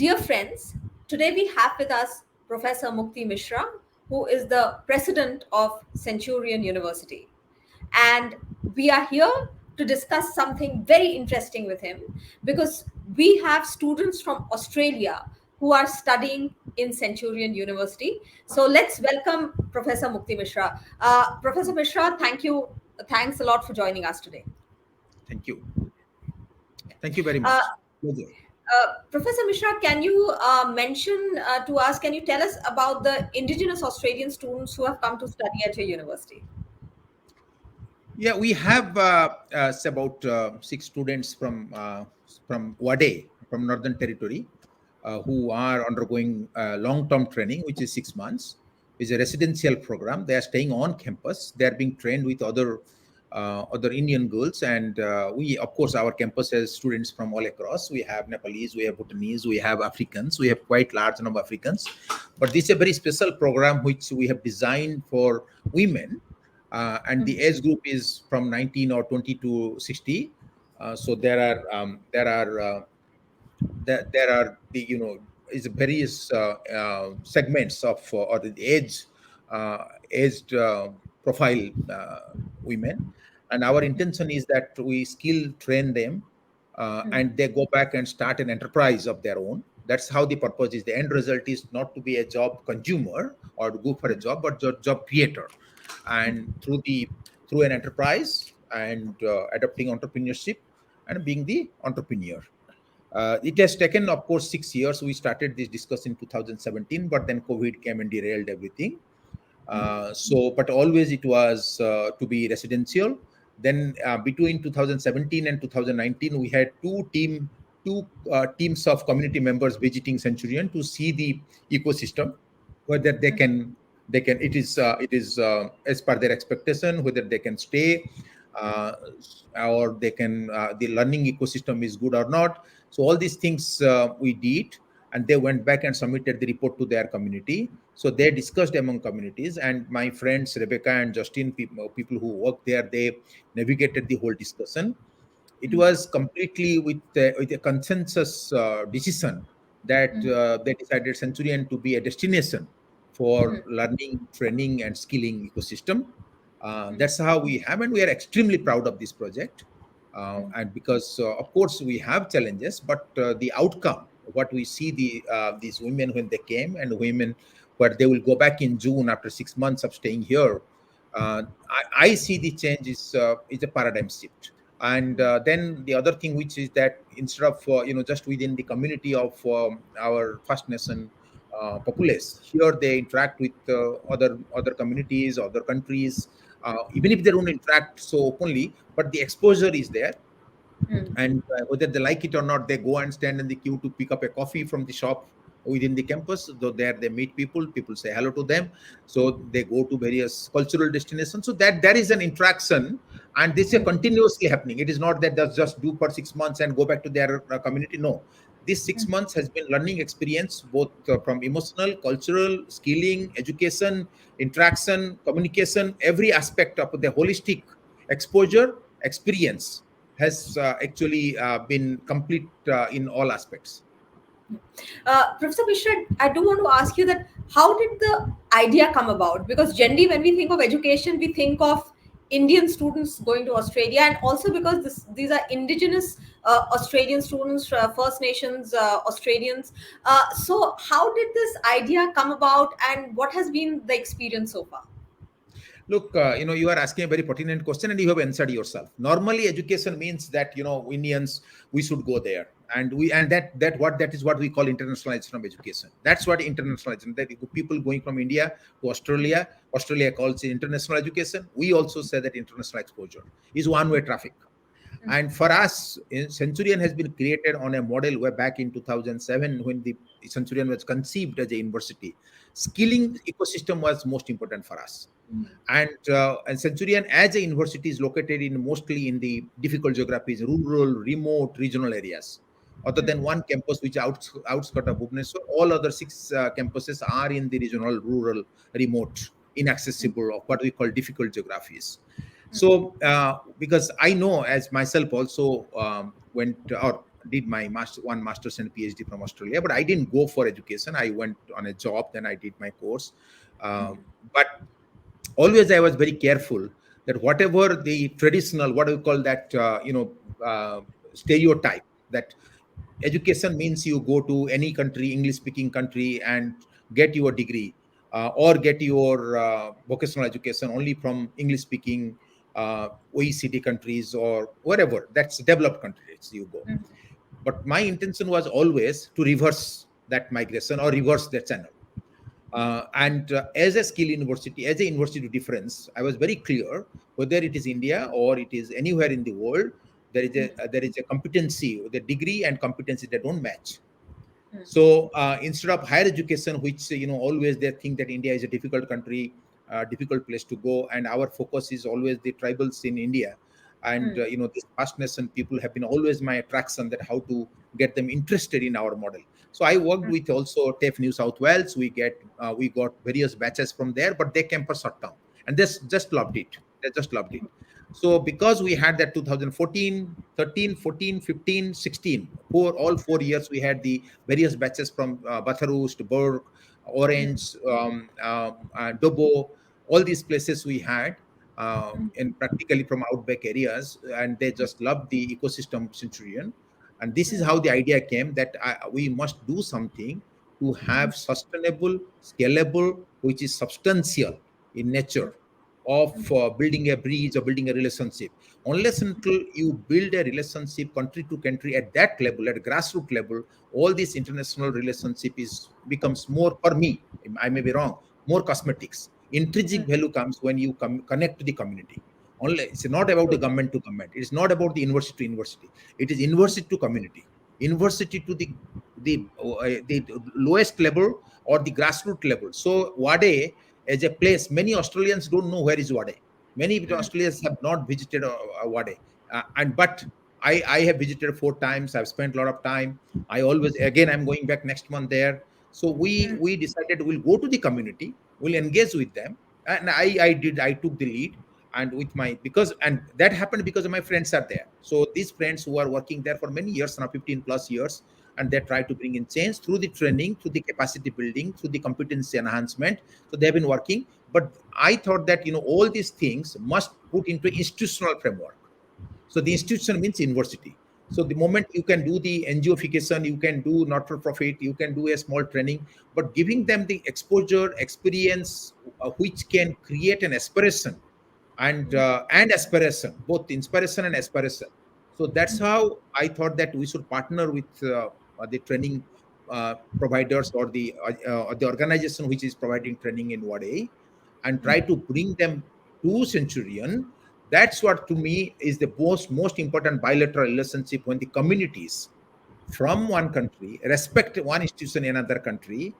Dear friends, today we have with us Professor Mukti Mishra, who is the president of Centurion University. And we are here to discuss something very interesting with him because we have students from Australia who are studying in Centurion University. So let's welcome Professor Mukti Mishra. Professor Mishra, thank you. Thanks a lot for joining us today. Thank you. Thank you very Uh, much. Pleasure. Professor Mishra, can you mention to us, can you tell us about the indigenous Australian students who have come to study at your university? Yeah, we have about six students from Wadeye, from Northern Territory, who are undergoing long-term training, which is 6 months. It's a residential program. They are staying on campus. They are being trained with other Indian girls, and we, of course, our campus has students from all across. We have Nepalese, we have Bhutanese, we have Africans. We have quite large number of Africans, but this is a very special program which we have designed for women, and the age group is from 19 or 20 to 60. So there are the is various segments of or the aged profile women, and our intention is that we skill train them, and they go back and start an enterprise of their own. That's how the purpose is. The end result is not to be a job consumer or to go for a job, but job creator, and through an enterprise and adopting entrepreneurship and being the entrepreneur. It has taken, of course, 6 years. We started this discussion in 2017, but then COVID came and derailed everything. But always it was to be residential. Then between 2017 and 2019, we had two teams of community members visiting Centurion to see the ecosystem, whether it is as per their expectation, whether they can stay, uh, or they can the learning ecosystem is good or not. So all these things we did, and they went back and submitted the report to their community. So they discussed among communities, and my friends Rebecca and Justin, people who work there, they navigated the whole discussion. It was completely with a consensus decision that they decided Centurion to be a destination for learning, training, and skilling ecosystem. That's how we have, and we are extremely proud of this project. And because, of course, we have challenges, but the outcome, what we see these women when they came, and women where they will go back in June after 6 months of staying here, I see the change is a paradigm shift. And then the other thing, which is that instead of just within the community of our First Nation populace, here they interact with other communities, other countries, even if they don't interact so openly, but the exposure is there. And whether they like it or not, they go and stand in the queue to pick up a coffee from the shop within the campus. So there they meet people say hello to them. So they go to various cultural destinations, so that there is an interaction, and this is continuously happening. It is not that they just do for 6 months and go back to their community. No, this 6 months has been learning experience, both from emotional, cultural, skilling, education, interaction, communication, every aspect of the holistic exposure experience has actually been complete in all aspects. Professor Mishra, I do want to ask you that how did the idea come about? Because generally, when we think of education, we think of Indian students going to Australia, and also because these are indigenous Australian students, First Nations Australians. So, how did this idea come about, and what has been the experience so far? Look, you are asking a very pertinent question, and you have answered yourself. Normally, education means that Indians, we should go there, and that is what we call internationalization of education. That's what internationalization. That people going from India to Australia, Australia calls it international education. We also say that international exposure is one-way traffic. And for us, Centurion has been created on a model way back in 2007 when the Centurion was conceived as a university. Skilling ecosystem was most important for us. And Centurion as a university is located in mostly in the difficult geographies, rural, remote, regional areas. Other than one campus which is outskirts of Bhubaneswar, all other six campuses are in the regional, rural, remote, inaccessible, or what we call difficult geographies. So, because I know as myself also went or did my one master's and PhD from Australia, but I didn't go for education. I went on a job, then I did my course. But always I was very careful that whatever the traditional, what do we call that, stereotype, that education means you go to any country, English speaking country, and get your degree, or get your vocational education only from English speaking OECD countries or wherever, that's developed countries you go. But my intention was always to reverse that migration or reverse that channel. And as a skill university, as a university of difference, I was very clear, whether it is India or it is anywhere in the world, there is a competency, the degree and competency that don't match. So instead of higher education, which always they think that India is a difficult country, difficult place to go, and our focus is always the tribals in India, and this First Nation people have been always my attraction, that how to get them interested in our model. So I worked with also TAFE New South Wales. We got various batches from there, but they came for short term, and they just loved it. They just loved it. So because we had that 2014, 13, 14, 15, 16, all 4 years, we had the various batches from Bathurst, Burke, Orange, Dobo, all these places we had, and practically from outback areas, and they just loved the ecosystem Centurion. And this is how the idea came, that we must do something to have sustainable, scalable, which is substantial in nature, of building a bridge or building a relationship. Unless until you build a relationship country to country at that level, at grassroots level, all this international relationship becomes more, for me, I may be wrong, more cosmetics. Intrinsic value comes when you connect to the community. Only it's not about the government to government. It is not about the university to university. It is university to community, university to the lowest level or the grassroots level. So Wadeye as a place, many Australians don't know where is Wadeye. Many Australians have not visited Wadeye, but I have visited 4 times. I've spent a lot of time. I always, again, I'm going back next month there. So we decided we'll go to the community, we'll engage with them, and I took the lead, and with my, and that happened because of my friends are there. So these friends who are working there for many years now, 15 plus years, and they try to bring in change through the training, through the capacity building, through the competency enhancement. So they've been working. But I thought that all these things must put into institutional framework. So the institution means university. So the moment you can do the NGOification, you can do not for profit, you can do a small training, but giving them the exposure, experience, which can create an aspiration and aspiration, both inspiration and aspiration. So that's how I thought that we should partner with the training providers, or the organization which is providing training in Wadeye, and try to bring them to Centurion. That's what to me is the most important bilateral relationship, when the communities from one country respect one institution in another country.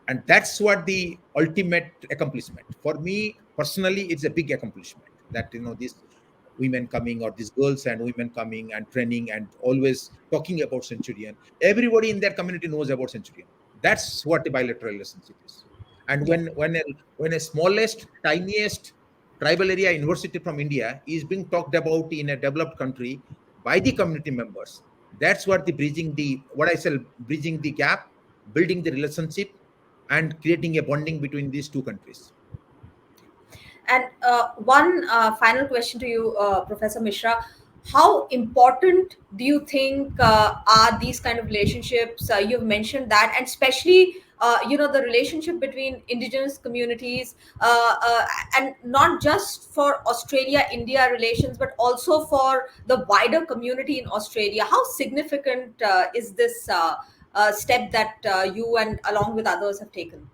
And that's what the ultimate accomplishment for me personally. It's a big accomplishment that these women coming, or these girls and women coming and training and always talking about Centurion. Everybody in that community knows about Centurion. That's what the bilateral relationship is. And Yeah. when a smallest, tiniest tribal area university from India is being talked about in a developed country by the community members, that's what the bridging the gap, building the relationship, and creating a bonding between these two countries. And one final question to you, Professor Mishra. How important do you think are these kind of relationships? You've mentioned that, and especially, the relationship between indigenous communities, and not just for Australia-India relations, but also for the wider community in Australia. How significant is this step that you and along with others have taken?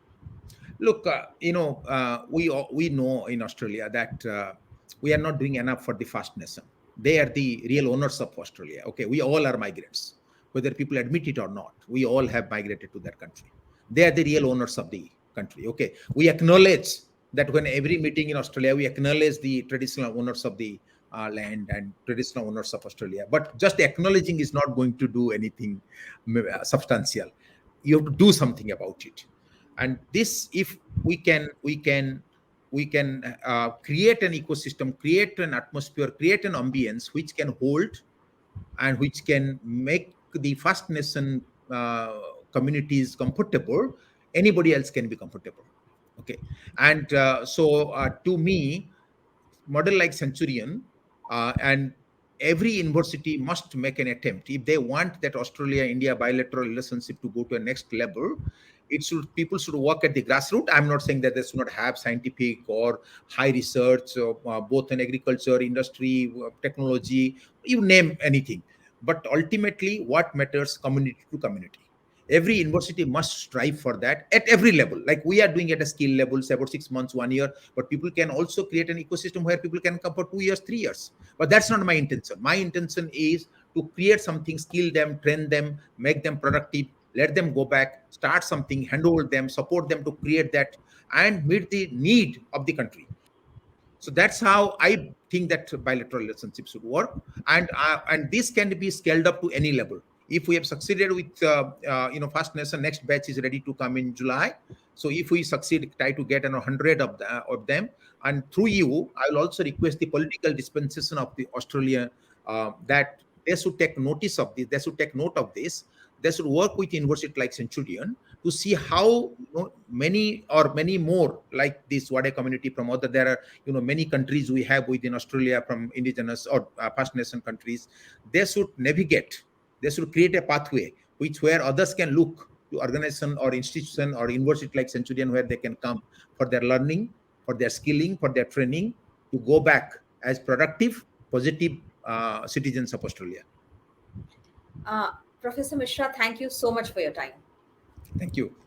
Look, we know in Australia that we are not doing enough for the First Nation. They are the real owners of Australia. Okay, we all are migrants, whether people admit it or not. We all have migrated to that country. They are the real owners of the country. Okay, we acknowledge that when every meeting in Australia, we acknowledge the traditional owners of the land and traditional owners of Australia. But just acknowledging is not going to do anything substantial. You have to do something about it. And this, if we can create an ecosystem, create an atmosphere, create an ambience which can hold, and which can make the First Nation communities comfortable, anybody else can be comfortable. Okay, and to me, model like Centurion, and every university must make an attempt if they want that Australia-India bilateral relationship to go to a next level. It should People should work at the grassroots. I'm not saying that they should not have scientific or high research, both in agriculture, industry, technology, you name anything. But ultimately, what matters, community to community. Every university must strive for that at every level, like we are doing at a skill level, say about 6 months, 1 year. But people can also create an ecosystem where people can come for 2 years, 3 years. But that's not my intention. My intention is to create something, skill them, train them, make them productive, let them go back, start something, handle them, support them to create that, and meet the need of the country. So that's how I think that bilateral relationships should work, and this can be scaled up to any level. If we have succeeded with First Nation, next batch is ready to come in July. So if we succeed, try to get 100 of them, and through you, I will also request the political dispensation of the Australia, that they should take notice of this. They should take note of this. They should work with university like Centurion to see how, many or many more like this Wadeye community from other, there are many countries we have within Australia from indigenous or First Nation countries. They should navigate, they should create a pathway which where others can look to organization or institution or university like Centurion, where they can come for their learning, for their skilling, for their training, to go back as productive, positive citizens of Australia. Professor Mishra, thank you so much for your time. Thank you.